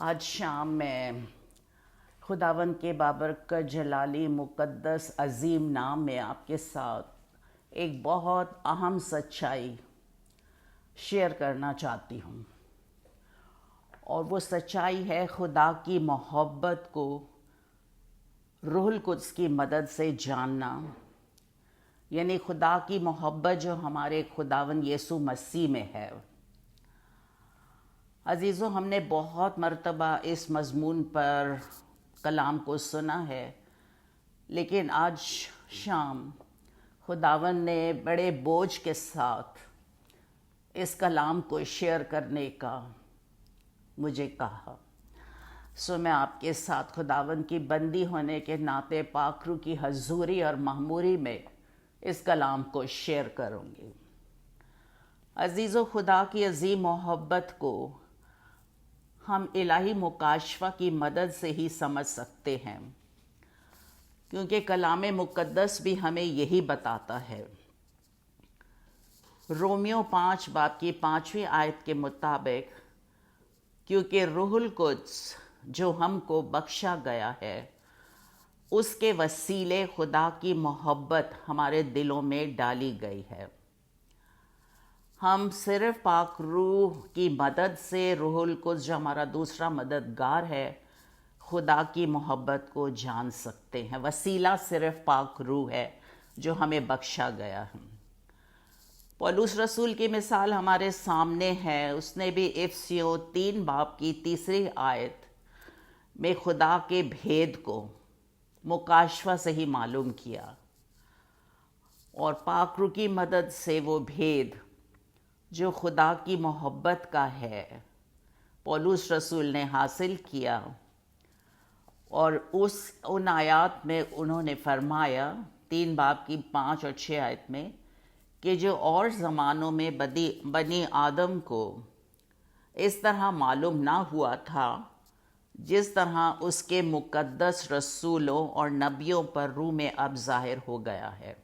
آج شام میں خداوند کے بابرکت جلالی مقدس عظیم نام میں آپ کے ساتھ ایک بہت اہم سچائی شیئر کرنا چاہتی ہوں، اور وہ سچائی ہے خدا کی محبت کو روح القدس کی مدد سے جاننا، یعنی خدا کی محبت جو ہمارے خداوند یسوع مسیح میں ہے۔ عزیزوں، ہم نے بہت مرتبہ اس مضمون پر کلام کو سنا ہے، لیکن آج شام خداوند نے بڑے بوجھ کے ساتھ اس کلام کو شیئر کرنے کا مجھے کہا۔ میں آپ کے ساتھ خداوند کی بندی ہونے کے ناطے پاک روح کی حضوری اور معموری میں اس کلام کو شیئر کروں گی۔ عزیزو، خدا کی عظیم محبت کو ہم الہی مکاشفہ کی مدد سے ہی سمجھ سکتے ہیں، کیونکہ کلام مقدس بھی ہمیں یہی بتاتا ہے۔ رومیو 5 باب کی 5ویں آیت کے مطابق، کیونکہ روح القدس جو ہم کو بخشا گیا ہے، اس کے وسیلے خدا کی محبت ہمارے دلوں میں ڈالی گئی ہے۔ ہم صرف پاک روح کی مدد سے، روح القدس جو ہمارا دوسرا مددگار ہے، خدا کی محبت کو جان سکتے ہیں۔ وسیلہ صرف پاک روح ہے جو ہمیں بخشا گیا ہے۔ پولس رسول کی مثال ہمارے سامنے ہے۔ اس نے بھی افسیوں 3 باب کی 3 آیت میں خدا کے بھید کو مکاشفہ سے ہی معلوم کیا، اور پاک روح کی مدد سے وہ بھید جو خدا کی محبت کا ہے پولس رسول نے حاصل کیا۔ اور ان آیات میں انہوں نے فرمایا 3 باب کی 5 اور 6 آیت میں کہ جو اور زمانوں میں بنی آدم کو اس طرح معلوم نہ ہوا تھا، جس طرح اس کے مقدس رسولوں اور نبیوں پر روح میں اب ظاہر ہو گیا ہے،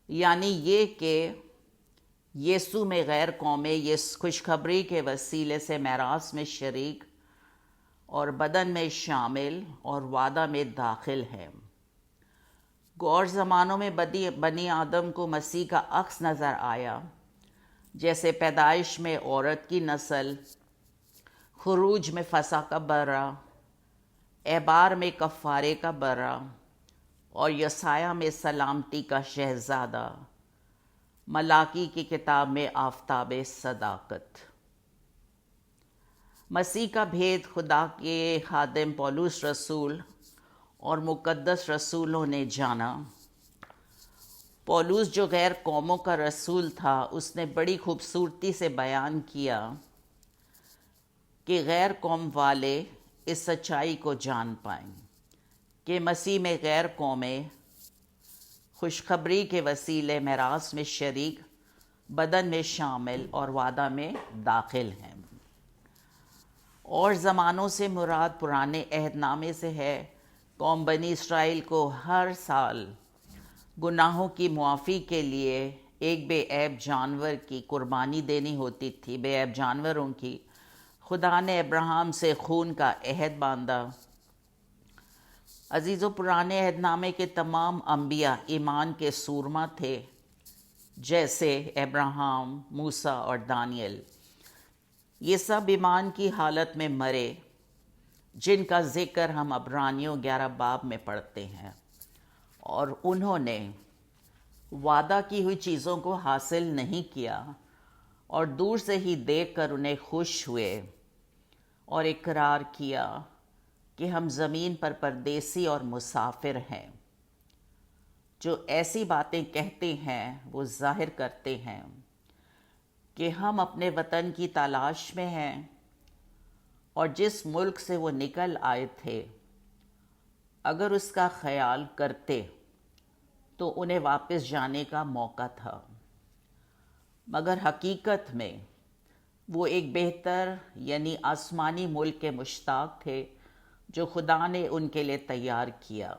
یعنی یہ کہ یسوع میں غیر قومیں یہ خوشخبری کے وسیلے سے میراث میں شریک اور بدن میں شامل اور وعدہ میں داخل ہیں۔ اور زمانوں میں بنی آدم کو مسیح کا عکس نظر آیا، جیسے پیدائش میں عورت کی نسل، خروج میں فسح کا برہ، اعبار میں کفارے کا برہ، اور یسایہ میں سلامتی کا شہزادہ، ملاکی کی کتاب میں آفتاب صداقت۔ مسیح کا بھید خدا کے خادم پولس رسول اور مقدس رسولوں نے جانا۔ پولس جو غیر قوموں کا رسول تھا، اس نے بڑی خوبصورتی سے بیان کیا کہ غیر قوم والے اس سچائی کو جان پائیں کہ مسیح میں غیر قومیں خوشخبری کے وسیلے میراث میں شریک، بدن میں شامل اور وعدہ میں داخل ہیں۔ اور زمانوں سے مراد پرانے عہد نامے سے ہے۔ قوم بنی اسرائیل کو ہر سال گناہوں کی معافی کے لیے ایک بے عیب جانور کی قربانی دینی ہوتی تھی۔ بے عیب جانوروں کی خدا نے ابراہیم سے خون کا عہد باندھا۔ عزیزو، پرانے عہد نامے کے تمام انبیاء ایمان کے سورما تھے، جیسے ابراہیم، موسیٰ اور دانیل۔ یہ سب ایمان کی حالت میں مرے، جن کا ذکر ہم عبرانیوں 11 باب میں پڑھتے ہیں، اور انہوں نے وعدہ کی ہوئی چیزوں کو حاصل نہیں کیا، اور دور سے ہی دیکھ کر انہیں خوش ہوئے اور اقرار کیا کہ ہم زمین پر پردیسی اور مسافر ہیں۔ جو ایسی باتیں کہتے ہیں وہ ظاہر کرتے ہیں کہ ہم اپنے وطن کی تلاش میں ہیں، اور جس ملک سے وہ نکل آئے تھے اگر اس کا خیال کرتے تو انہیں واپس جانے کا موقع تھا، مگر حقیقت میں وہ ایک بہتر یعنی آسمانی ملک کے مشتاق تھے جو خدا نے ان کے لیے تیار کیا۔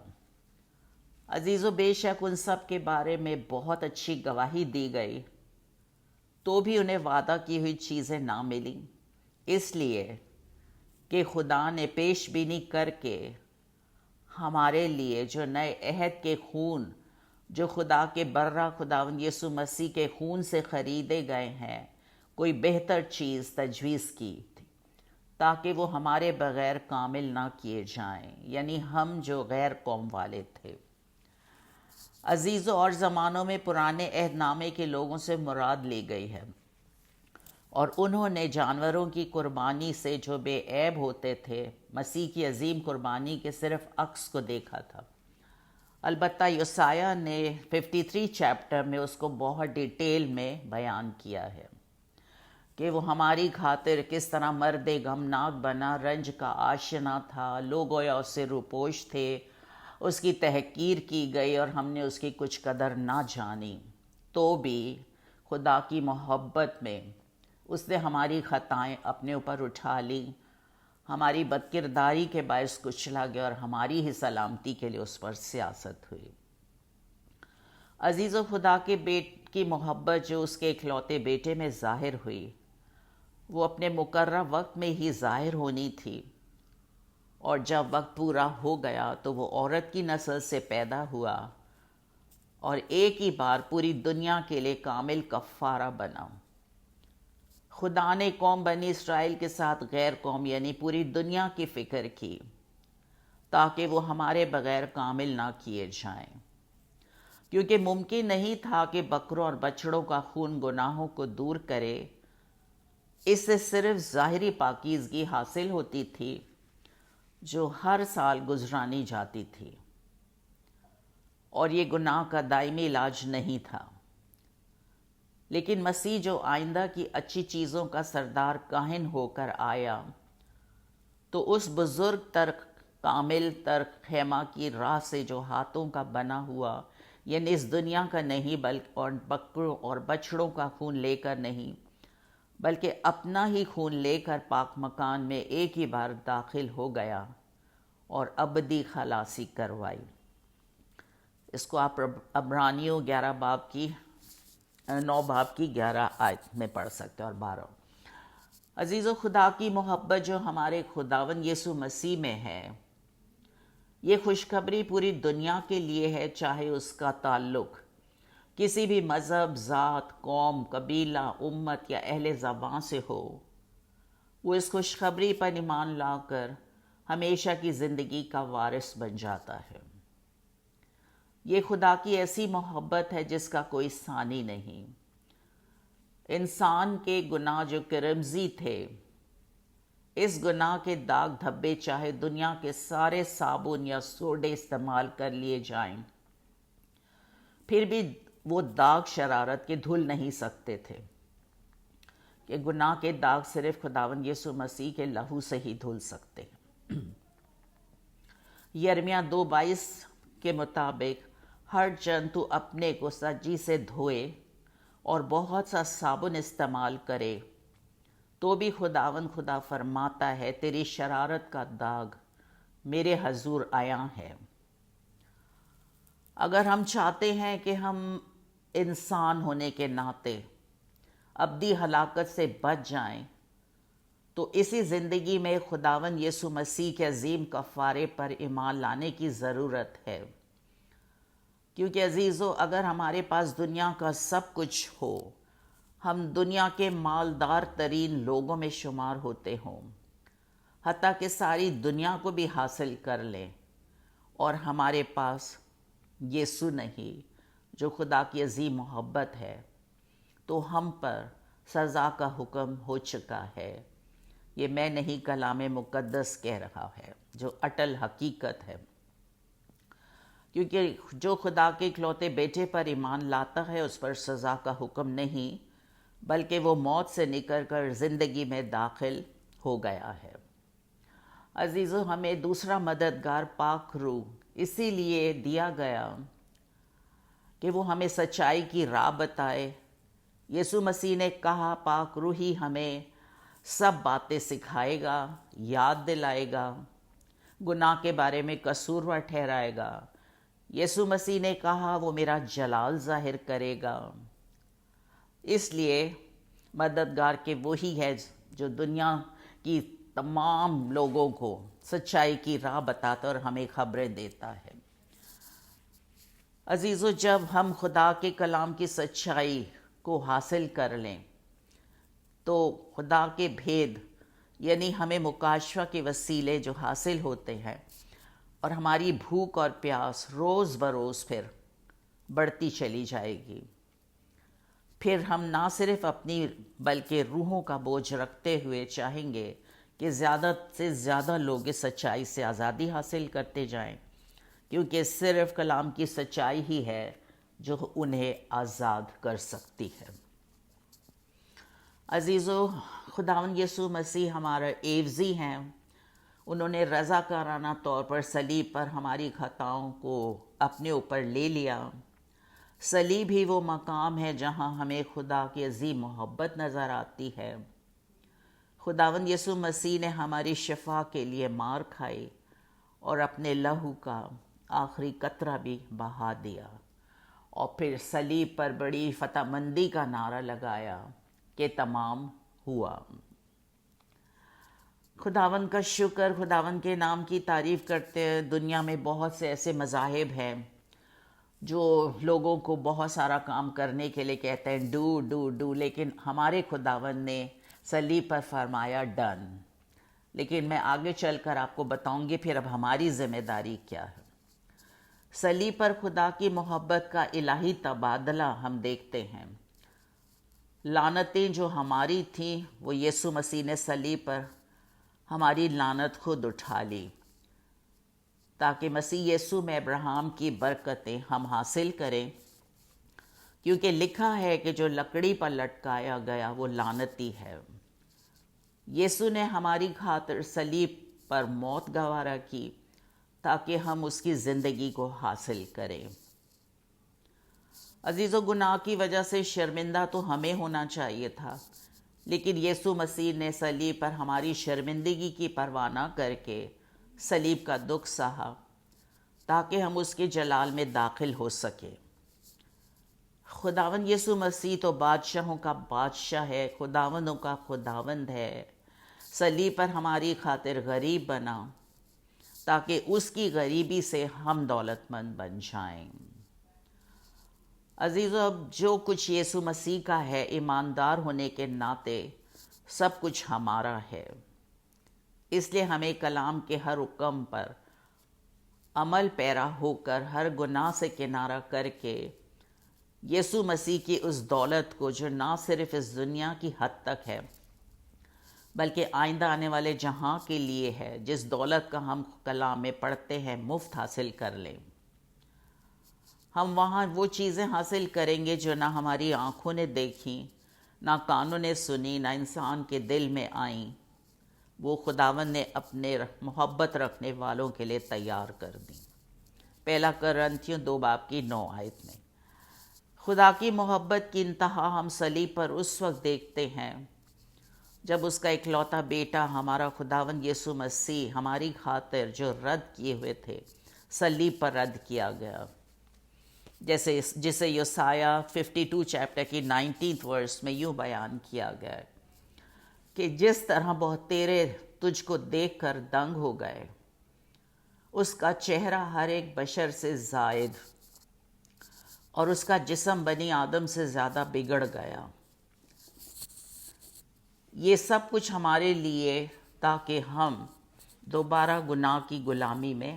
عزیزو، بے شک ان سب کے بارے میں بہت اچھی گواہی دی گئی، تو بھی انہیں وعدہ کی ہوئی چیزیں نہ ملیں، اس لیے کہ خدا نے پیش بینی کر کے ہمارے لیے جو نئے عہد کے خون جو خدا کے برہ خداوند یسوع مسیح کے خون سے خریدے گئے ہیں، کوئی بہتر چیز تجویز کی تھی تاکہ وہ ہمارے بغیر کامل نہ کیے جائیں، یعنی ہم جو غیر قوم والے تھے۔ عزیزوں، اور زمانوں میں پرانے عہد نامے کے لوگوں سے مراد لی گئی ہے، اور انہوں نے جانوروں کی قربانی سے جو بے عیب ہوتے تھے، مسیح کی عظیم قربانی کے صرف عکس کو دیکھا تھا۔ البتہ یسایہ نے 53 چیپٹر میں اس کو بہت ڈیٹیل میں بیان کیا ہے کہ وہ ہماری خاطر کس طرح مرد غمناک بنا، رنج کا آشنا تھا، لوگ گویا اس سے روپوش تھے، اس کی تحقیر کی گئی اور ہم نے اس کی کچھ قدر نہ جانی، تو بھی خدا کی محبت میں اس نے ہماری خطائیں اپنے اوپر اٹھا لی، ہماری بدکرداری کے باعث کچلا گیا اور ہماری ہی سلامتی کے لیے اس پر سیاست ہوئی۔ عزیزو، خدا کے کی محبت جو اس کے اکلوتے بیٹے میں ظاہر ہوئی، وہ اپنے مقررہ وقت میں ہی ظاہر ہونی تھی، اور جب وقت پورا ہو گیا تو وہ عورت کی نسل سے پیدا ہوا اور ایک ہی بار پوری دنیا کے لیے کامل کفارہ بنا۔ خدا نے قوم بنی اسرائیل کے ساتھ غیر قوم یعنی پوری دنیا کی فکر کی تاکہ وہ ہمارے بغیر کامل نہ کیے جائیں، کیونکہ ممکن نہیں تھا کہ بکروں اور بچڑوں کا خون گناہوں کو دور کرے۔ اس سے صرف ظاہری پاکیزگی حاصل ہوتی تھی جو ہر سال گزرانی جاتی تھی، اور یہ گناہ کا دائمی علاج نہیں تھا۔ لیکن مسیح جو آئندہ کی اچھی چیزوں کا سردار کاہن ہو کر آیا، تو اس بزرگ تر کامل تر خیمہ کی راہ سے جو ہاتھوں کا بنا ہوا، یعنی اس دنیا کا نہیں بلکہ اور بکروں اور بچڑوں کا خون لے کر نہیں بلکہ اپنا ہی خون لے کر پاک مکان میں ایک ہی بار داخل ہو گیا اور ابدی خلاصی کروائی۔ اس کو آپ عبرانیوں 9 باب کی 11 آیت میں پڑھ سکتے اور 12۔ عزیز و خدا کی محبت جو ہمارے خداوند یسوع مسیح میں ہے، یہ خوشخبری پوری دنیا کے لیے ہے، چاہے اس کا تعلق کسی بھی مذہب، ذات، قوم، قبیلہ، امت یا اہل زبان سے ہو۔ وہ اس خوشخبری پر ایمان لا کر ہمیشہ کی زندگی کا وارث بن جاتا ہے۔ یہ خدا کی ایسی محبت ہے جس کا کوئی ثانی نہیں۔ انسان کے گناہ جو کرمزی تھے، اس گناہ کے داغ دھبے چاہے دنیا کے سارے صابن یا سوڈے استعمال کر لیے جائیں، پھر بھی وہ داغ شرارت کے دھل نہیں سکتے تھے، کہ گناہ کے داغ صرف خداوند یسوع مسیح کے لہو سے ہی دھل سکتے ہیں۔ یرمیہ 2:22 کے مطابق ہر جنتو اپنے کو سجی سے دھوئے اور بہت سا صابن استعمال کرے، تو بھی خداوند خدا فرماتا ہے تیری شرارت کا داغ میرے حضور آیا ہے۔ اگر ہم چاہتے ہیں کہ ہم انسان ہونے کے ناطے ابدی ہلاکت سے بچ جائیں، تو اسی زندگی میں خداوند یسوع مسیح کے عظیم کفارے پر ایمان لانے کی ضرورت ہے۔ کیونکہ عزیزو، اگر ہمارے پاس دنیا کا سب کچھ ہو، ہم دنیا کے مالدار ترین لوگوں میں شمار ہوتے ہوں، حتیٰ کہ ساری دنیا کو بھی حاصل کر لیں، اور ہمارے پاس یسوع نہیں جو خدا کی عظیم محبت ہے، تو ہم پر سزا کا حکم ہو چکا ہے۔ یہ میں نہیں، کلام مقدس کہہ رہا ہے، جو اٹل حقیقت ہے۔ کیونکہ جو خدا کے اکلوتے بیٹے پر ایمان لاتا ہے، اس پر سزا کا حکم نہیں، بلکہ وہ موت سے نکل کر زندگی میں داخل ہو گیا ہے۔ عزیزو، ہمیں دوسرا مددگار پاک روح اسی لیے دیا گیا کہ وہ ہمیں سچائی کی راہ بتائے۔ یسوع مسیح نے کہا پاک روح ہی ہمیں سب باتیں سکھائے گا، یاد دلائے گا، گناہ کے بارے میں قصوروار ٹھہرائے گا۔ یسوع مسیح نے کہا وہ میرا جلال ظاہر کرے گا۔ اس لیے مددگار کے وہی ہے جو دنیا کی تمام لوگوں کو سچائی کی راہ بتاتا اور ہمیں خبریں دیتا ہے۔ عزیزو، جب ہم خدا کے کلام کی سچائی کو حاصل کر لیں تو خدا کے بھید یعنی ہمیں مکاشفہ کے وسیلے جو حاصل ہوتے ہیں، اور ہماری بھوک اور پیاس روز بروز پھر بڑھتی چلی جائے گی۔ پھر ہم نہ صرف اپنی بلکہ روحوں کا بوجھ رکھتے ہوئے چاہیں گے کہ زیادہ سے زیادہ لوگ اس سچائی سے آزادی حاصل کرتے جائیں، کیونکہ صرف کلام کی سچائی ہی ہے جو انہیں آزاد کر سکتی ہے۔ عزیزو، خداوند یسوع مسیح ہمارا عیوزی ہیں۔ انہوں نے رضاکارانہ طور پر صلیب پر ہماری خطاؤں کو اپنے اوپر لے لیا۔ صلیب ہی وہ مقام ہے جہاں ہمیں خدا کی عظیم محبت نظر آتی ہے۔ خداوند یسوع مسیح نے ہماری شفا کے لیے مار کھائی اور اپنے لہو کا آخری قطرہ بھی بہا دیا، اور پھر صلیب پر بڑی فتح مندی کا نعرہ لگایا کہ تمام ہوا۔ خداوند کا شکر، خداوند کے نام کی تعریف کرتے ہیں۔ دنیا میں بہت سے ایسے مذاہب ہیں جو لوگوں کو بہت سارا کام کرنے کے لیے کہتے ہیں ڈو ڈو ڈو، لیکن ہمارے خداوند نے صلیب پر فرمایا ڈن۔ لیکن میں آگے چل کر آپ کو بتاؤں گی پھر اب ہماری ذمہ داری کیا ہے۔ صلیب پر خدا کی محبت کا الہی تبادلہ ہم دیکھتے ہیں۔ لعنتیں جو ہماری تھیں وہ یسوع مسیح نے صلیب پر ہماری لعنت خود اٹھا لی، تاکہ مسیح یسوع میں ابراہیم کی برکتیں ہم حاصل کریں، کیونکہ لکھا ہے کہ جو لکڑی پر لٹکایا گیا وہ لعنتی ہے۔ یسوع نے ہماری خاطر صلیب پر موت گوارا کی تاکہ ہم اس کی زندگی کو حاصل کریں۔ عزیزو، گناہ کی وجہ سے شرمندہ تو ہمیں ہونا چاہیے تھا، لیکن یسوع مسیح نے صلیب پر ہماری شرمندگی کی پرواہ نہ کر کے صلیب کا دکھ سہا تاکہ ہم اس کے جلال میں داخل ہو سکیں۔ خداوند یسوع مسیح تو بادشاہوں کا بادشاہ ہے، خداوندوں کا خداوند ہے۔ صلیب پر ہماری خاطر غریب بنا تاکہ اس کی غریبی سے ہم دولت مند بن جائیں۔ عزیزو، اب جو کچھ یسوع مسیح کا ہے، ایماندار ہونے کے ناطے سب کچھ ہمارا ہے۔ اس لیے ہمیں کلام کے ہر حکم پر عمل پیرا ہو کر ہر گناہ سے کنارہ کر کے یسوع مسیح کی اس دولت کو جو نہ صرف اس دنیا کی حد تک ہے بلکہ آئندہ آنے والے جہاں کے لیے ہے، جس دولت کا ہم کلام میں پڑھتے ہیں، مفت حاصل کر لیں۔ ہم وہاں وہ چیزیں حاصل کریں گے جو نہ ہماری آنکھوں نے دیکھیں، نہ کانوں نے سنی، نہ انسان کے دل میں آئیں، وہ خداوند نے اپنے محبت رکھنے والوں کے لیے تیار کر دیں۔ پہلا کرنتھیوں 2:9 میں خدا کی محبت کی انتہا ہم صلیب پر اس وقت دیکھتے ہیں جب اس کا اکلوتا بیٹا ہمارا خداوند یسوع مسیح ہماری خاطر جو رد کیے ہوئے تھے صلیب پر رد کیا گیا، جسے یسایہ 52 چیپٹر کی 19 ورس میں یوں بیان کیا گیا کہ جس طرح بہتیرے تجھ کو دیکھ کر دنگ ہو گئے، اس کا چہرہ ہر ایک بشر سے زائد اور اس کا جسم بنی آدم سے زیادہ بگڑ گیا۔ یہ سب کچھ ہمارے لیے تاکہ ہم دوبارہ گناہ کی غلامی میں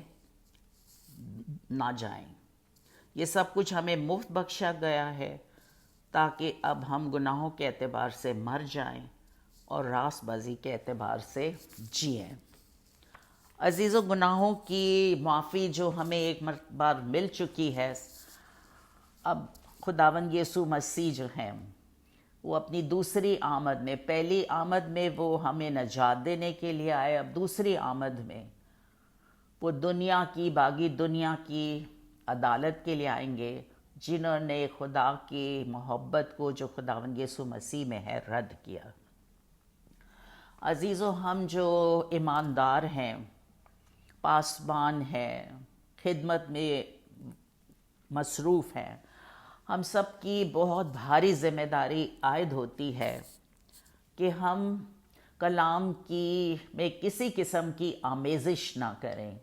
نہ جائیں۔ یہ سب کچھ ہمیں مفت بخشا گیا ہے تاکہ اب ہم گناہوں کے اعتبار سے مر جائیں اور راست بازی کے اعتبار سے جئیں۔ عزیزو، گناہوں کی معافی جو ہمیں ایک بار مل چکی ہے، اب خداوند یسوع مسیح جو ہیں وہ اپنی دوسری آمد میں، پہلی آمد میں وہ ہمیں نجات دینے کے لیے آئے، اب دوسری آمد میں وہ باغی دنیا کی عدالت کے لیے آئیں گے جنہوں نے خدا کی محبت کو جو خداوند یسوع مسیح میں ہے رد کیا۔ عزیزو، ہم جو ایماندار ہیں، پاسبان ہیں، خدمت میں مصروف ہیں، ہم سب کی بہت بھاری ذمہ داری عائد ہوتی ہے کہ ہم کلام کی میں کسی قسم کی آمیزش نہ کریں،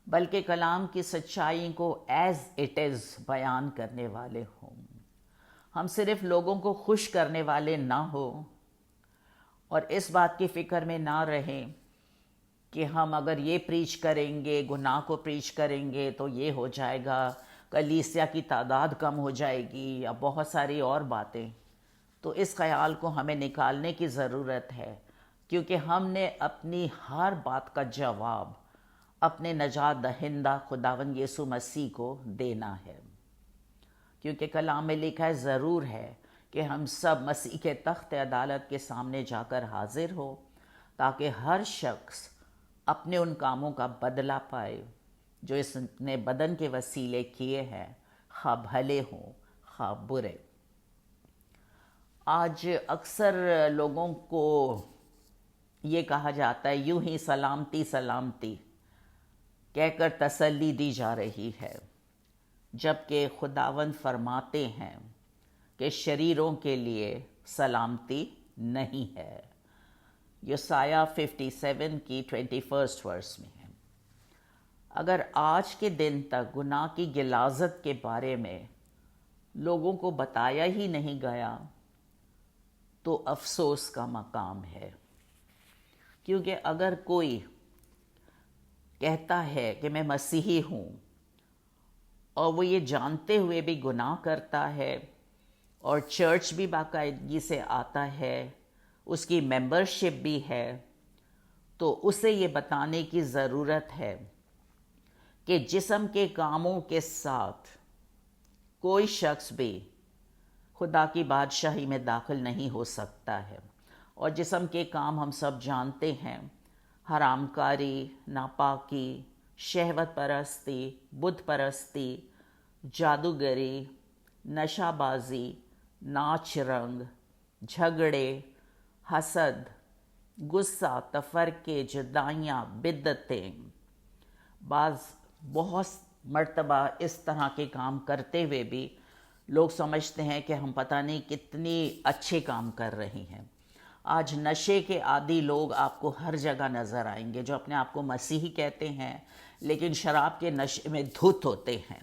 بلکہ کلام کی سچائی کو ایز اٹ از بیان کرنے والے ہوں۔ ہم صرف لوگوں کو خوش کرنے والے نہ ہوں اور اس بات کی فکر میں نہ رہیں کہ ہم اگر یہ پریچ کریں گے، گناہ کو پریچ کریں گے تو یہ ہو جائے گا، کلیسیا کی تعداد کم ہو جائے گی، یا بہت ساری اور باتیں۔ تو اس خیال کو ہمیں نکالنے کی ضرورت ہے، کیونکہ ہم نے اپنی ہر بات کا جواب اپنے نجات دہندہ خداوند یسوع مسیح کو دینا ہے، کیونکہ کلام میں لکھا ہے ضرور ہے کہ ہم سب مسیح کے تخت عدالت کے سامنے جا کر حاضر ہو، تاکہ ہر شخص اپنے ان کاموں کا بدلہ پائے جو اس نے بدن کے وسیلے کیے ہیں، خواہ بھلے ہوں خواہ برے۔ آج اکثر لوگوں کو یہ کہا جاتا ہے یوں ہی سلامتی سلامتی کہہ کر تسلی دی جا رہی ہے، جبکہ خداوند فرماتے ہیں کہ شریروں کے لیے سلامتی نہیں ہے۔ یسایہ 57 کی 21 ورس میں ہے۔ اگر آج کے دن تک گناہ کی غلاظت کے بارے میں لوگوں کو بتایا ہی نہیں گیا تو افسوس کا مقام ہے، کیونکہ اگر کوئی کہتا ہے کہ میں مسیحی ہوں اور وہ یہ جانتے ہوئے بھی گناہ کرتا ہے اور چرچ بھی باقاعدگی سے آتا ہے، اس کی ممبرشپ بھی ہے، تو اسے یہ بتانے کی ضرورت ہے کہ جسم کے کاموں کے ساتھ کوئی شخص بھی خدا کی بادشاہی میں داخل نہیں ہو سکتا ہے۔ اور جسم کے کام ہم سب جانتے ہیں، حرام کاری، ناپاکی، شہوت پرستی، بت پرستی، جادوگری، نشہ بازی، ناچ رنگ، جھگڑے، حسد، غصہ، تفرقے، جدائیاں، بدعتیں۔ بعض بہت مرتبہ اس طرح کے کام کرتے ہوئے بھی لوگ سمجھتے ہیں کہ ہم پتہ نہیں کتنی اچھے کام کر رہے ہیں۔ آج نشے کے عادی لوگ آپ کو ہر جگہ نظر آئیں گے، جو اپنے آپ کو مسیحی کہتے ہیں لیکن شراب کے نشے میں دھت ہوتے ہیں۔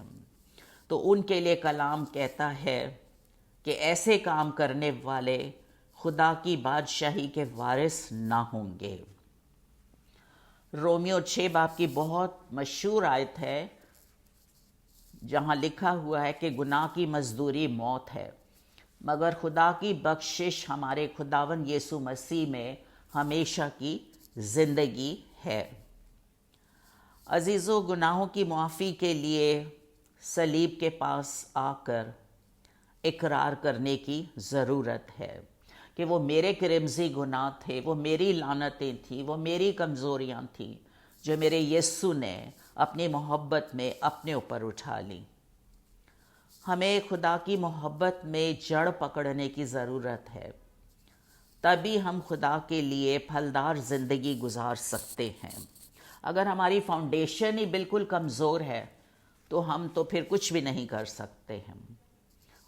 تو ان کے لیے کلام کہتا ہے کہ ایسے کام کرنے والے خدا کی بادشاہی کے وارث نہ ہوں گے۔ رومیو 6 باب کی بہت مشہور آیت ہے، جہاں لکھا ہوا ہے کہ گناہ کی مزدوری موت ہے، مگر خدا کی بخشش ہمارے خداوند یسوع مسیح میں ہمیشہ کی زندگی ہے۔ عزیزو، گناہوں کی معافی کے لیے صلیب کے پاس آ کر اقرار کرنے کی ضرورت ہے کہ وہ میرے کرمزی گناہ تھے، وہ میری لعنتیں تھیں، وہ میری کمزوریاں تھیں، جو میرے یسوع نے اپنی محبت میں اپنے اوپر اٹھا لیں۔ ہمیں خدا کی محبت میں جڑ پکڑنے کی ضرورت ہے، تبھی ہم خدا کے لیے پھلدار زندگی گزار سکتے ہیں۔ اگر ہماری فاؤنڈیشن ہی بالکل کمزور ہے تو ہم تو پھر کچھ بھی نہیں کر سکتے ہیں،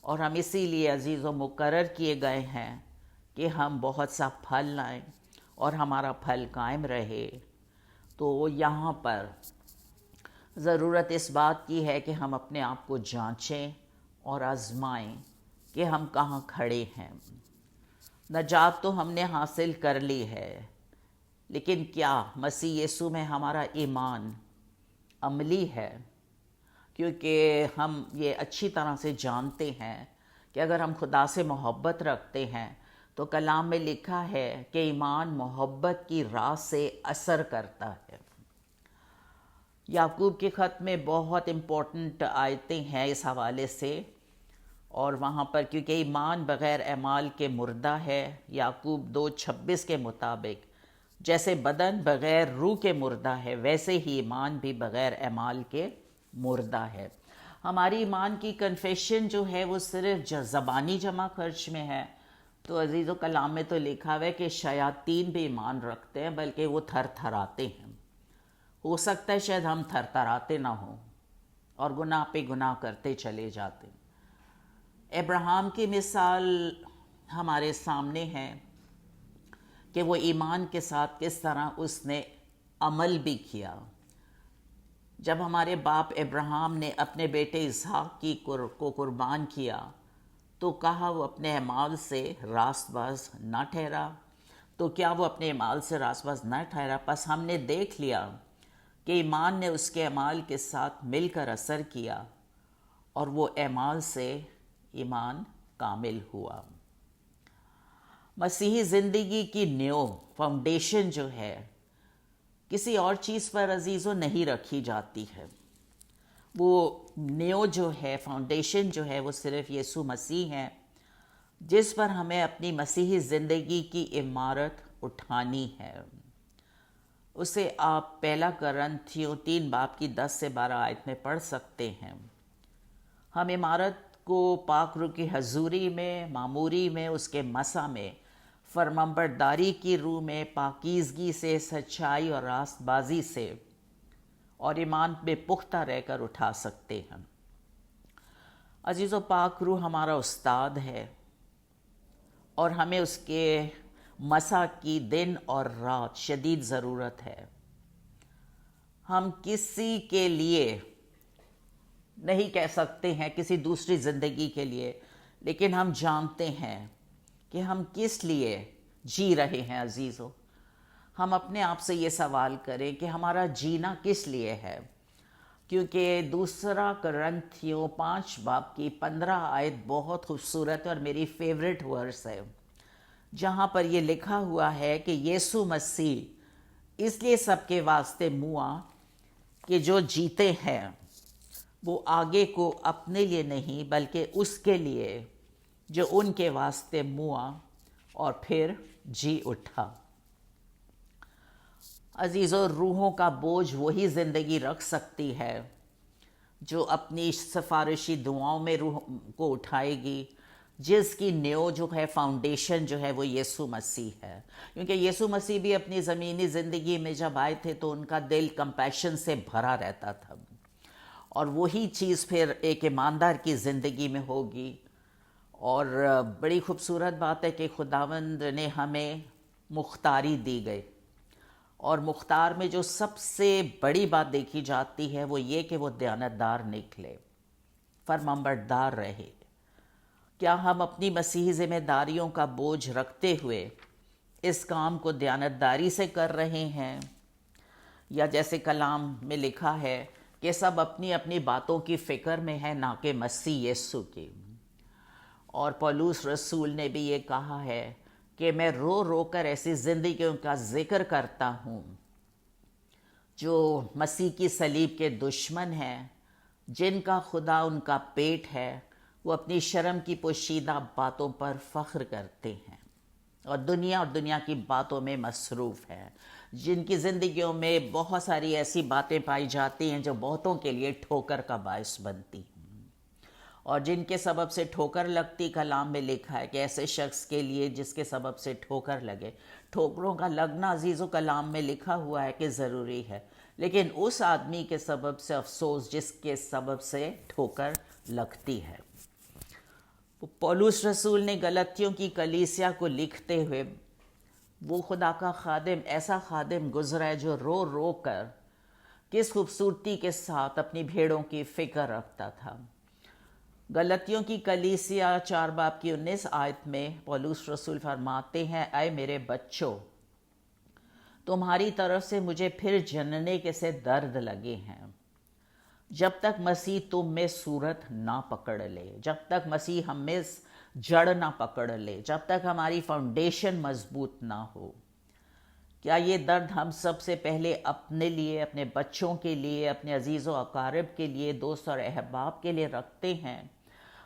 اور ہم اسی لیے عزیز و مقرر کیے گئے ہیں کہ ہم بہت سا پھل لائیں اور ہمارا پھل قائم رہے۔ تو یہاں پر ضرورت اس بات کی ہے کہ ہم اپنے آپ کو جانچیں اور آزمائیں کہ ہم کہاں کھڑے ہیں۔ نجات تو ہم نے حاصل کر لی ہے، لیکن کیا مسیح یسوع میں ہمارا ایمان عملی ہے؟ کیونکہ ہم یہ اچھی طرح سے جانتے ہیں کہ اگر ہم خدا سے محبت رکھتے ہیں تو کلام میں لکھا ہے کہ ایمان محبت کی راہ سے اثر کرتا ہے۔ یعقوب کے خط میں بہت امپورٹنٹ آیتیں ہیں اس حوالے سے، اور وہاں پر کیونکہ ایمان بغیر اعمال کے مردہ ہے، یعقوب 2:26 کے مطابق جیسے بدن بغیر روح کے مردہ ہے، ویسے ہی ایمان بھی بغیر اعمال کے مردہ ہے۔ ہماری ایمان کی کنفیشن جو ہے وہ صرف زبانی جمع خرچ میں ہے، تو عزیز و کلام میں تو لکھا ہوا ہے کہ شیاطین بھی ایمان رکھتے ہیں، بلکہ وہ تھر تھراتے ہیں۔ ہو سکتا ہے شاید ہم تھر تھراتے نہ ہوں اور گناہ پہ گناہ کرتے چلے جاتے۔ ابراہیم کی مثال ہمارے سامنے ہے کہ وہ ایمان کے ساتھ کس طرح اس نے عمل بھی کیا۔ جب ہمارے باپ ابراہیم نے اپنے بیٹے اسحاق کو قربان کیا تو کہا وہ اپنے اعمال سے راست باز نہ ٹھہرا، تو کیا وہ اپنے اعمال سے راست باز نہ ٹھہرا؟ پس ہم نے دیکھ لیا کہ ایمان نے اس کے اعمال کے ساتھ مل کر اثر کیا اور وہ اعمال سے ایمان کامل ہوا۔ مسیحی زندگی کی نیو فاؤنڈیشن جو ہے کسی اور چیز پر عزیزوں نہیں رکھی جاتی ہے، وہ نیو جو ہے فاؤنڈیشن جو ہے وہ صرف یسوع مسیح ہے، جس پر ہمیں اپنی مسیحی زندگی کی عمارت اٹھانی ہے۔ اسے آپ پہلا کرنتھیوں 3 باب کی 10 سے 12 آیت میں پڑھ سکتے ہیں۔ ہم عمارت کو پاک روح کی حضوری میں، معموری میں، اس کے مسا میں، فرمانبرداری کی روح میں، پاکیزگی سے، سچائی اور راست بازی سے اور ایمان میں پختہ رہ کر اٹھا سکتے ہیں۔ عزیزو، پاک روح ہمارا استاد ہے اور ہمیں اس کے مسا کی دن اور رات شدید ضرورت ہے۔ ہم کسی کے لیے نہیں کہہ سکتے ہیں، کسی دوسری زندگی کے لیے، لیکن ہم جانتے ہیں کہ ہم کس لیے جی رہے ہیں۔ عزیزو، ہم اپنے آپ سے یہ سوال کریں کہ ہمارا جینا کس لیے ہے، کیونکہ دوسرا کرنتھیوں 5 باب کی 15 آیت بہت خوبصورت ہے اور میری فیوریٹ ورس ہے، جہاں پر یہ لکھا ہوا ہے کہ یسوع مسیح اس لیے سب کے واسطے موا کہ جو جیتے ہیں وہ آگے کو اپنے لیے نہیں بلکہ اس کے لیے جو ان کے واسطے موا اور پھر جی اٹھا۔ عزیزو، روحوں کا بوجھ وہی زندگی رکھ سکتی ہے جو اپنی سفارشی دعاؤں میں روح کو اٹھائے گی، جس کی نیو جو ہے فاؤنڈیشن جو ہے وہ یسوع مسیح ہے۔ کیونکہ یسوع مسیح بھی اپنی زمینی زندگی میں جب آئے تھے تو ان کا دل کمپیشن سے بھرا رہتا تھا، اور وہی چیز پھر ایک ایماندار کی زندگی میں ہوگی۔ اور بڑی خوبصورت بات ہے کہ خداوند نے ہمیں مختاری دی گئی، اور مختار میں جو سب سے بڑی بات دیکھی جاتی ہے وہ یہ کہ وہ دیانتدار نکلے، فرمانبردار رہے۔ کیا ہم اپنی مسیحی ذمہ داریوں کا بوجھ رکھتے ہوئے اس کام کو دیانتداری سے کر رہے ہیں، یا جیسے کلام میں لکھا ہے کہ سب اپنی اپنی باتوں کی فکر میں ہے، نہ کہ مسیح یسوع کی؟ اور پولس رسول نے بھی یہ کہا ہے کہ میں رو رو کر ایسی زندگیوں کا ذکر کرتا ہوں جو مسیح کی صلیب کے دشمن ہیں، جن کا خدا ان کا پیٹ ہے، وہ اپنی شرم کی پوشیدہ باتوں پر فخر کرتے ہیں اور دنیا کی باتوں میں مصروف ہیں، جن کی زندگیوں میں بہت ساری ایسی باتیں پائی جاتی ہیں جو بہتوں کے لیے ٹھوکر کا باعث بنتی ہیں، اور جن کے سبب سے ٹھوکر لگتی، کلام میں لکھا ہے کہ ایسے شخص کے لیے جس کے سبب سے ٹھوکر لگے۔ ٹھوکروں کا لگنا عزیزو کلام میں لکھا ہوا ہے کہ ضروری ہے، لیکن اس آدمی کے سبب سے افسوس جس کے سبب سے ٹھوکر لگتی ہے۔ پولس رسول نے غلطیوں کی کلیسیا کو لکھتے ہوئے وہ خدا کا خادم، ایسا خادم گزرا ہے جو رو رو کر کس خوبصورتی کے ساتھ اپنی بھیڑوں کی فکر رکھتا تھا۔ غلطیوں کی کلیسیا 4 باب کی 19 آیت میں پولس رسول فرماتے ہیں، اے میرے بچوں، تمہاری طرف سے مجھے پھر جننے کے سے درد لگے ہیں، جب تک مسیح تم میں صورت نہ پکڑ لے، جب تک مسیح ہم میں جڑ نہ پکڑ لے، جب تک ہماری فاؤنڈیشن مضبوط نہ ہو۔ کیا یہ درد ہم سب سے پہلے اپنے لیے، اپنے بچوں کے لیے، اپنے عزیز و اقارب کے لیے، دوست اور احباب کے لیے رکھتے ہیں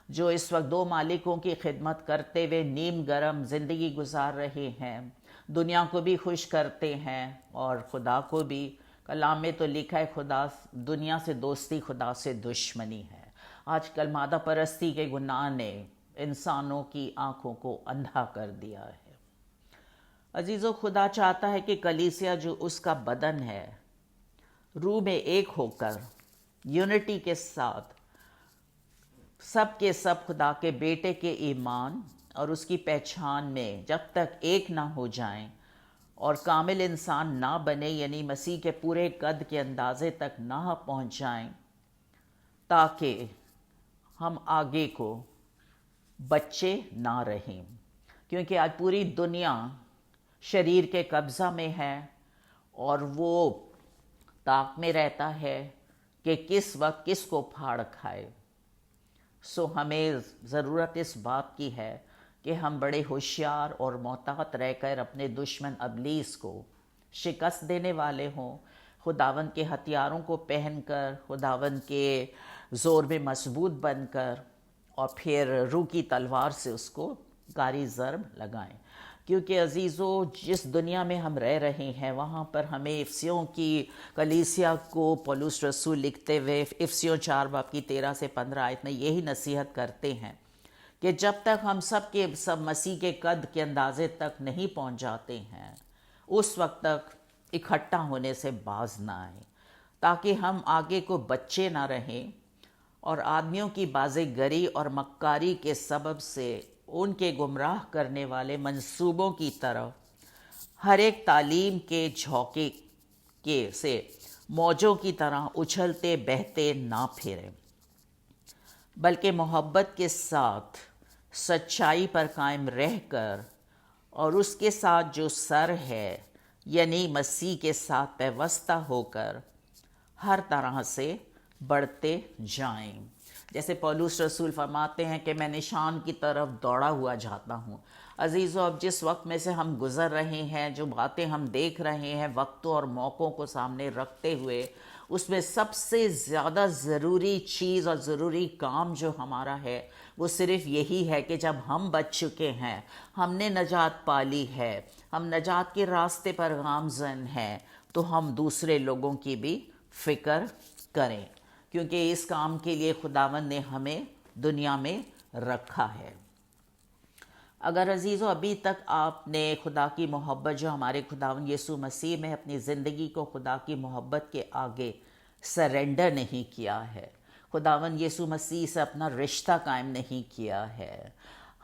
جو اس وقت 2 مالکوں کی خدمت کرتے ہوئے نیم گرم زندگی گزار رہے ہیں، دنیا کو بھی خوش کرتے ہیں اور خدا کو بھی؟ کلام میں تو لکھا ہے خدا دنیا سے دوستی، خدا سے دشمنی ہے۔ آج کل مادہ پرستی کے گناہ نے انسانوں کی آنکھوں کو اندھا کر دیا ہے۔ عزیزو، خدا چاہتا ہے کہ کلیسیا جو اس کا بدن ہے، روح میں ایک ہو کر یونٹی کے ساتھ سب کے سب خدا کے بیٹے کے ایمان اور اس کی پہچان میں جب تک ایک نہ ہو جائیں، اور کامل انسان نہ بنے، یعنی مسیح کے پورے قد کے اندازے تک نہ پہنچ جائیں، تاکہ ہم آگے کو بچے نہ رہیں، کیونکہ آج پوری دنیا شریر کے قبضہ میں ہے اور وہ طاق میں رہتا ہے کہ کس وقت کس کو پھاڑ کھائے۔ سو ہمیں ضرورت اس بات کی ہے کہ ہم بڑے ہوشیار اور محتاط رہ کر اپنے دشمن ابلیس کو شکست دینے والے ہوں، خداوند کے ہتھیاروں کو پہن کر، خداوند کے زور میں مضبوط بن کر، اور پھر روح کی تلوار سے اس کو کاری ضرب لگائیں۔ کیونکہ عزیزو، جس دنیا میں ہم رہ رہے ہیں وہاں پر ہمیں افسیوں کی کلیسیا کو پولس رسول لکھتے ہوئے افسیوں 4 باب کی 13 سے 15 آیت میں یہی نصیحت کرتے ہیں کہ جب تک ہم سب کے سب مسیح کے قد کے اندازے تک نہیں پہنچ جاتے ہیں، اس وقت تک اکٹھا ہونے سے باز نہ آئیں، تاکہ ہم آگے کو بچے نہ رہیں اور آدمیوں کی بازی گری اور مکاری کے سبب سے ان کے گمراہ کرنے والے منصوبوں کی طرف ہر ایک تعلیم کے جھونکے سے موجوں کی طرح اچھلتے بہتے نہ پھریں، بلکہ محبت کے ساتھ سچائی پر قائم رہ کر اور اس کے ساتھ جو سر ہے یعنی مسیح کے ساتھ پیوستہ ہو کر ہر طرح سے بڑھتے جائیں۔ جیسے پولس رسول فرماتے ہیں کہ میں نشان کی طرف دوڑا ہوا جاتا ہوں۔ عزیزو، اب جس وقت میں سے ہم گزر رہے ہیں، جو باتیں ہم دیکھ رہے ہیں وقتوں اور موقعوں کو سامنے رکھتے ہوئے، اس میں سب سے زیادہ ضروری چیز اور ضروری کام جو ہمارا ہے وہ صرف یہی ہے کہ جب ہم بچ چکے ہیں، ہم نے نجات پالی ہے، ہم نجات کے راستے پر گامزن ہیں، تو ہم دوسرے لوگوں کی بھی فکر کریں، کیونکہ اس کام کے لیے خداوند نے ہمیں دنیا میں رکھا ہے۔ اگر عزیزو ابھی تک آپ نے خدا کی محبت جو ہمارے خداوند یسوع مسیح میں اپنی زندگی کو خدا کی محبت کے آگے سرنڈر نہیں کیا ہے، خداوند یسوع مسیح سے اپنا رشتہ قائم نہیں کیا ہے،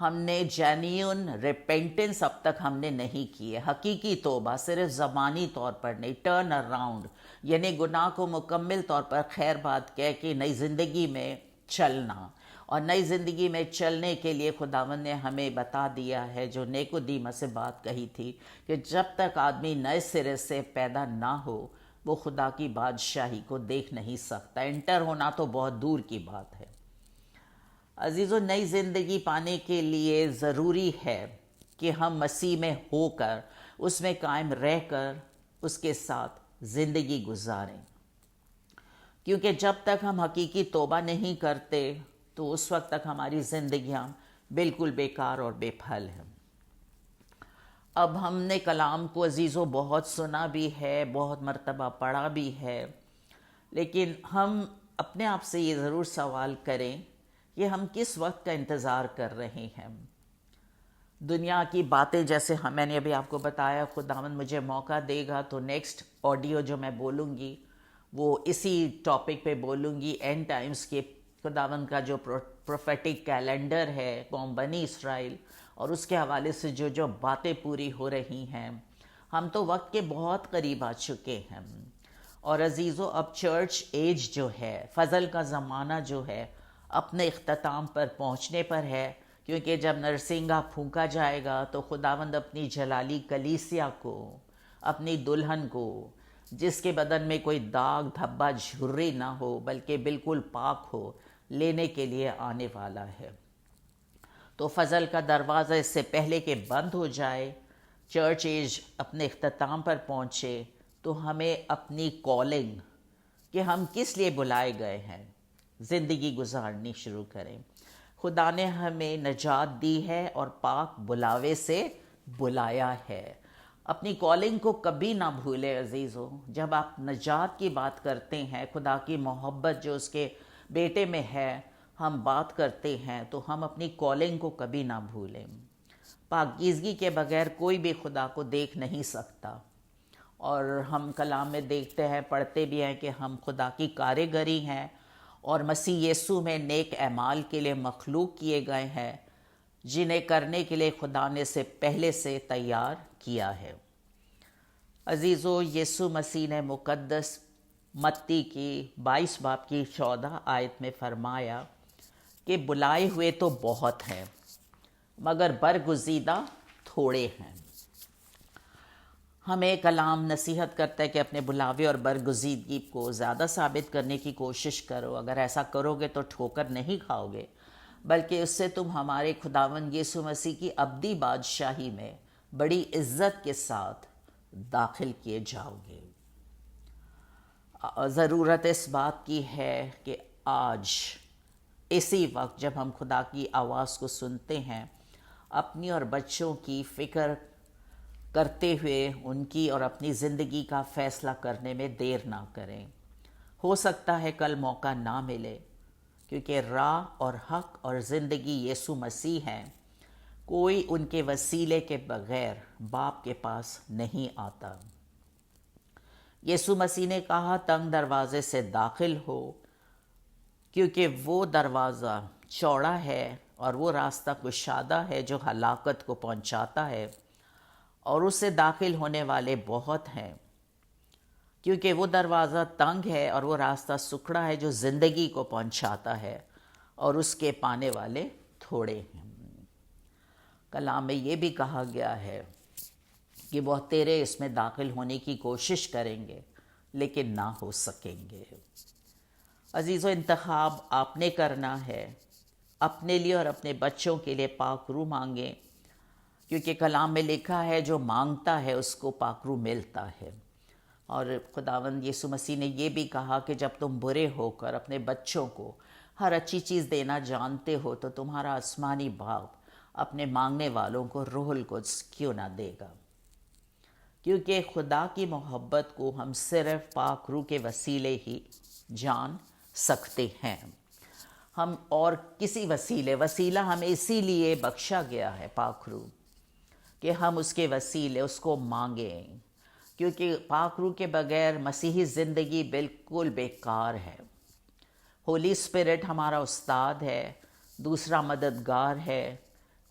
ہم نے جینیون ریپینٹنس اب تک ہم نے نہیں کی ہے، حقیقی توبہ صرف زبانی طور پر نہیں، ٹرن اراؤنڈ، یعنی گناہ کو مکمل طور پر خیر بات کہہ کے نئی زندگی میں چلنا، اور نئی زندگی میں چلنے کے لیے خداوند نے ہمیں بتا دیا ہے جو نیکودیمس سے بات کہی تھی کہ جب تک آدمی نئے سرے سے پیدا نہ ہو وہ خدا کی بادشاہی کو دیکھ نہیں سکتا، انٹر ہونا تو بہت دور کی بات ہے۔ عزیزو، نئی زندگی پانے کے لیے ضروری ہے کہ ہم مسیح میں ہو کر اس میں قائم رہ کر اس کے ساتھ زندگی گزاریں، کیونکہ جب تک ہم حقیقی توبہ نہیں کرتے تو اس وقت تک ہماری زندگیاں بالکل بیکار اور بے پھل ہیں۔ اب ہم نے کلام کو عزیزو بہت سنا بھی ہے، بہت مرتبہ پڑھا بھی ہے، لیکن ہم اپنے آپ سے یہ ضرور سوال کریں کہ ہم کس وقت کا انتظار کر رہے ہیں۔ دنیا کی باتیں جیسے میں نے ابھی آپ کو بتایا، خداوند مجھے موقع دے گا تو نیکسٹ آڈیو جو میں بولوں گی وہ اسی ٹاپک پہ بولوں گی، اینڈ ٹائمز کے خداوند کا جو پروفیٹک کیلنڈر ہے قوم بنی اسرائیل، اور اس کے حوالے سے جو باتیں پوری ہو رہی ہیں۔ ہم تو وقت کے بہت قریب آ چکے ہیں، اور عزیزو اب چرچ ایج جو ہے، فضل کا زمانہ جو ہے، اپنے اختتام پر پہنچنے پر ہے، کیونکہ جب نرسنگا پھونکا جائے گا تو خداوند اپنی جلالی کلیسیا کو، اپنی دلہن کو، جس کے بدن میں کوئی داغ دھبا جھری نہ ہو بلکہ بالکل پاک ہو، لینے کے لیے آنے والا ہے۔ تو فضل کا دروازہ اس سے پہلے کہ بند ہو جائے، چرچ ایج اپنے اختتام پر پہنچے، تو ہمیں اپنی کالنگ کہ ہم کس لیے بلائے گئے ہیں زندگی گزارنی شروع کریں۔ خدا نے ہمیں نجات دی ہے اور پاک بلاوے سے بلایا ہے۔ اپنی کالنگ کو کبھی نہ بھولے عزیزو، جب آپ نجات کی بات کرتے ہیں، خدا کی محبت جو اس کے بیٹے میں ہے ہم بات کرتے ہیں، تو ہم اپنی کالنگ کو کبھی نہ بھولیں۔ پاکیزگی کے بغیر کوئی بھی خدا کو دیکھ نہیں سکتا، اور ہم کلام میں دیکھتے ہیں، پڑھتے بھی ہیں کہ ہم خدا کی کاریگری ہیں اور مسیح یسوع میں نیک اعمال کے لیے مخلوق کیے گئے ہیں، جنہیں کرنے کے لیے خدا نے سے پہلے سے تیار کیا ہے۔ عزیزو، یسوع مسیح نے مقدس متی کی 22 باب کی 14 آیت میں فرمایا کہ بلائے ہوئے تو بہت ہیں مگر برگزیدہ تھوڑے ہیں۔ ہمیں کلام نصیحت کرتا ہے کہ اپنے بلاوے اور برگزیدگی کو زیادہ ثابت کرنے کی کوشش کرو۔ اگر ایسا کرو گے تو ٹھوکر نہیں کھاؤ گے، بلکہ اس سے تم ہمارے خداوند یسوع مسیح کی ابدی بادشاہی میں بڑی عزت کے ساتھ داخل کیے جاؤ گے۔ ضرورت اس بات کی ہے کہ آج اسی وقت جب ہم خدا کی آواز کو سنتے ہیں، اپنی اور بچوں کی فکر کرتے ہوئے ان کی اور اپنی زندگی کا فیصلہ کرنے میں دیر نہ کریں۔ ہو سکتا ہے کل موقع نہ ملے، کیونکہ راہ اور حق اور زندگی یسوع مسیح ہیں۔ کوئی ان کے وسیلے کے بغیر باپ کے پاس نہیں آتا۔ یسوع مسیح نے کہا، تنگ دروازے سے داخل ہو، کیونکہ وہ دروازہ چوڑا ہے اور وہ راستہ کشادہ ہے جو ہلاکت کو پہنچاتا ہے، اور اس سے داخل ہونے والے بہت ہیں۔ کیونکہ وہ دروازہ تنگ ہے اور وہ راستہ سکڑا ہے جو زندگی کو پہنچاتا ہے، اور اس کے پانے والے تھوڑے ہیں۔ کلام میں یہ بھی کہا گیا ہے کہ وہ تیرے اس میں داخل ہونے کی کوشش کریں گے لیکن نہ ہو سکیں گے۔ عزیزو، انتخاب آپ نے کرنا ہے۔ اپنے لیے اور اپنے بچوں کے لیے پاک روح مانگیں، کیونکہ کلام میں لکھا ہے جو مانگتا ہے اس کو پاک روح ملتا ہے۔ اور خداوند یسوع مسیح نے یہ بھی کہا کہ جب تم برے ہو کر اپنے بچوں کو ہر اچھی چیز دینا جانتے ہو تو تمہارا آسمانی باپ اپنے مانگنے والوں کو روح القدس کیوں نہ دے گا۔ کیونکہ خدا کی محبت کو ہم صرف پاک روح کے وسیلے ہی جان سکتے ہیں۔ ہم اور کسی وسیلہ ہمیں اسی لیے بخشا گیا ہے پاک روح، کہ ہم اس کے وسیلے اس کو مانگیں، کیونکہ پاک روح کے بغیر مسیحی زندگی بالکل بیکار ہے۔ ہولی اسپرٹ ہمارا استاد ہے، دوسرا مددگار ہے۔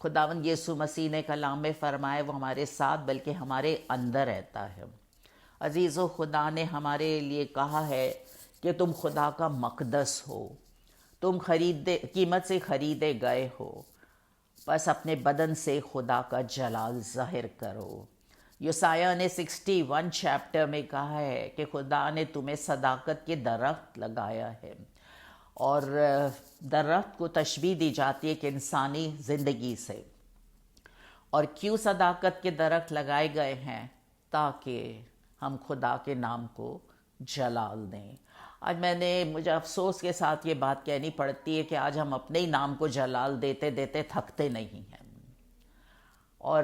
خداوند یسوع مسیح نے کلام میں فرمائے وہ ہمارے ساتھ بلکہ ہمارے اندر رہتا ہے۔ عزیزو، خدا نے ہمارے لیے کہا ہے کہ تم خدا کا مقدس ہو، تم قیمت سے خریدے گئے ہو، بس اپنے بدن سے خدا کا جلال ظاہر کرو۔ یسایہ نے 61 چیپٹر میں کہا ہے کہ خدا نے تمہیں صداقت کے درخت لگایا ہے، اور درخت کو تشبیہ دی جاتی ہے کہ انسانی زندگی سے۔ اور کیوں صداقت کے درخت لگائے گئے ہیں؟ تاکہ ہم خدا کے نام کو جلال دیں۔ آج مجھے افسوس کے ساتھ یہ بات کہنی پڑتی ہے کہ آج ہم اپنے ہی نام کو جلال دیتے دیتے تھکتے نہیں ہیں، اور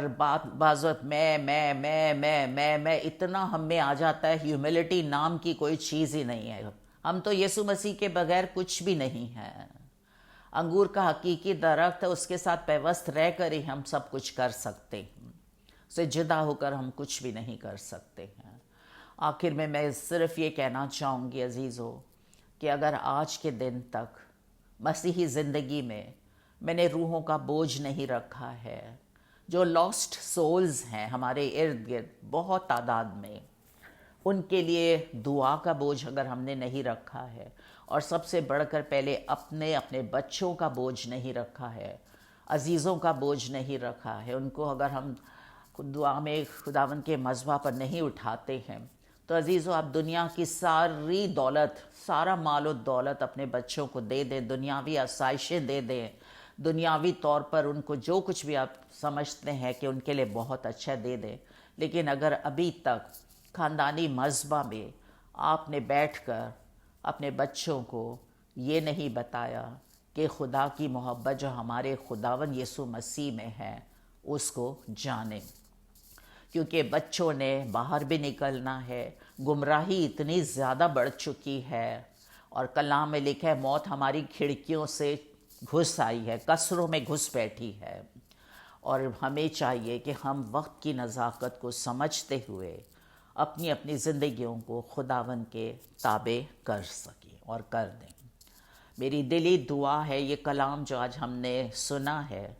بعض وقت میں اتنا ہم میں آ جاتا ہے۔ ہیوملٹی نام کی کوئی چیز ہی نہیں ہے۔ ہم تو یسوع مسیح کے بغیر کچھ بھی نہیں ہیں۔ انگور کا حقیقی درخت ہے، اس کے ساتھ پیوست رہ کر ہی ہم سب کچھ کر سکتے ہیں، اس سے جدا ہو کر ہم کچھ بھی نہیں کر سکتے ہیں۔ آخر میں صرف یہ کہنا چاہوں گی عزیزو کہ اگر آج کے دن تک مسیحی زندگی میں نے روحوں کا بوجھ نہیں رکھا ہے، جو لاسٹ سولز ہیں ہمارے ارد گرد بہت تعداد میں، ان کے لیے دعا کا بوجھ اگر ہم نے نہیں رکھا ہے، اور سب سے بڑھ کر پہلے اپنے بچوں کا بوجھ نہیں رکھا ہے، عزیزوں کا بوجھ نہیں رکھا ہے، ان کو اگر ہم دعا میں خداوند کے مذبح پر نہیں اٹھاتے ہیں، تو عزیزو آپ دنیا کی ساری دولت، سارا مال و دولت اپنے بچوں کو دے دیں، دنیاوی آسائشیں دے دیں، دنیاوی طور پر ان کو جو کچھ بھی آپ سمجھتے ہیں کہ ان کے لیے بہت اچھا دے دیں، لیکن اگر ابھی تک خاندانی مذبح میں آپ نے بیٹھ کر اپنے بچوں کو یہ نہیں بتایا کہ خدا کی محبت جو ہمارے خداوند یسوع مسیح میں ہے اس کو جانیں، کیونکہ بچوں نے باہر بھی نکلنا ہے، گمراہی اتنی زیادہ بڑھ چکی ہے، اور کلام میں لکھا ہے موت ہماری کھڑکیوں سے گھس آئی ہے، قصروں میں گھس بیٹھی ہے، اور ہمیں چاہیے کہ ہم وقت کی نزاکت کو سمجھتے ہوئے اپنی زندگیوں کو خداوند کے تابع کر سکیں اور کر دیں۔ میری دلی دعا ہے یہ کلام جو آج ہم نے سنا ہے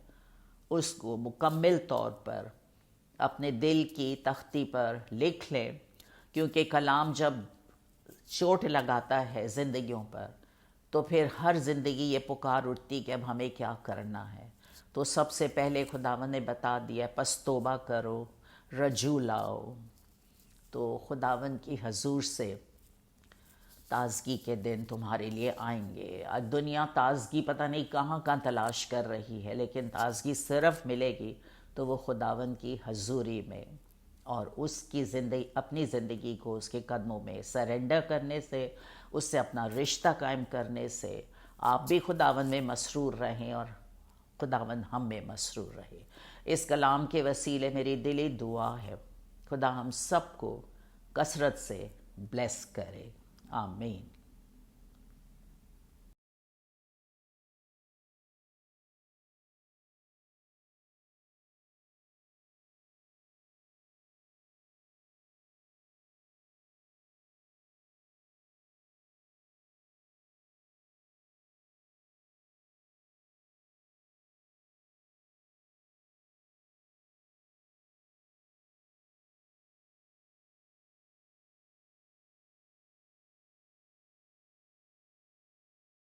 اس کو مکمل طور پر اپنے دل کی تختی پر لکھ لیں، کیونکہ کلام جب چوٹ لگاتا ہے زندگیوں پر تو پھر ہر زندگی یہ پکار اٹھتی کہ اب ہمیں کیا کرنا ہے۔ تو سب سے پہلے خداوند نے بتا دیا پس توبہ کرو، رجوع لاؤ۔ تو خداوند کی حضور سے تازگی کے دن تمہارے لیے آئیں گے۔ آج دنیا تازگی پتہ نہیں کہاں کہاں تلاش کر رہی ہے، لیکن تازگی صرف ملے گی تو وہ خداوند کی حضوری میں، اور اس کی زندگی، اپنی زندگی کو اس کے قدموں میں سرنڈر کرنے سے، اس سے اپنا رشتہ قائم کرنے سے آپ بھی خداوند میں مسرور رہیں اور خداوند ہم میں مسرور رہے۔ اس کلام کے وسیلے میری دلی دعا ہے خدا ہم سب کو کثرت سے بلیس کرے، آمین۔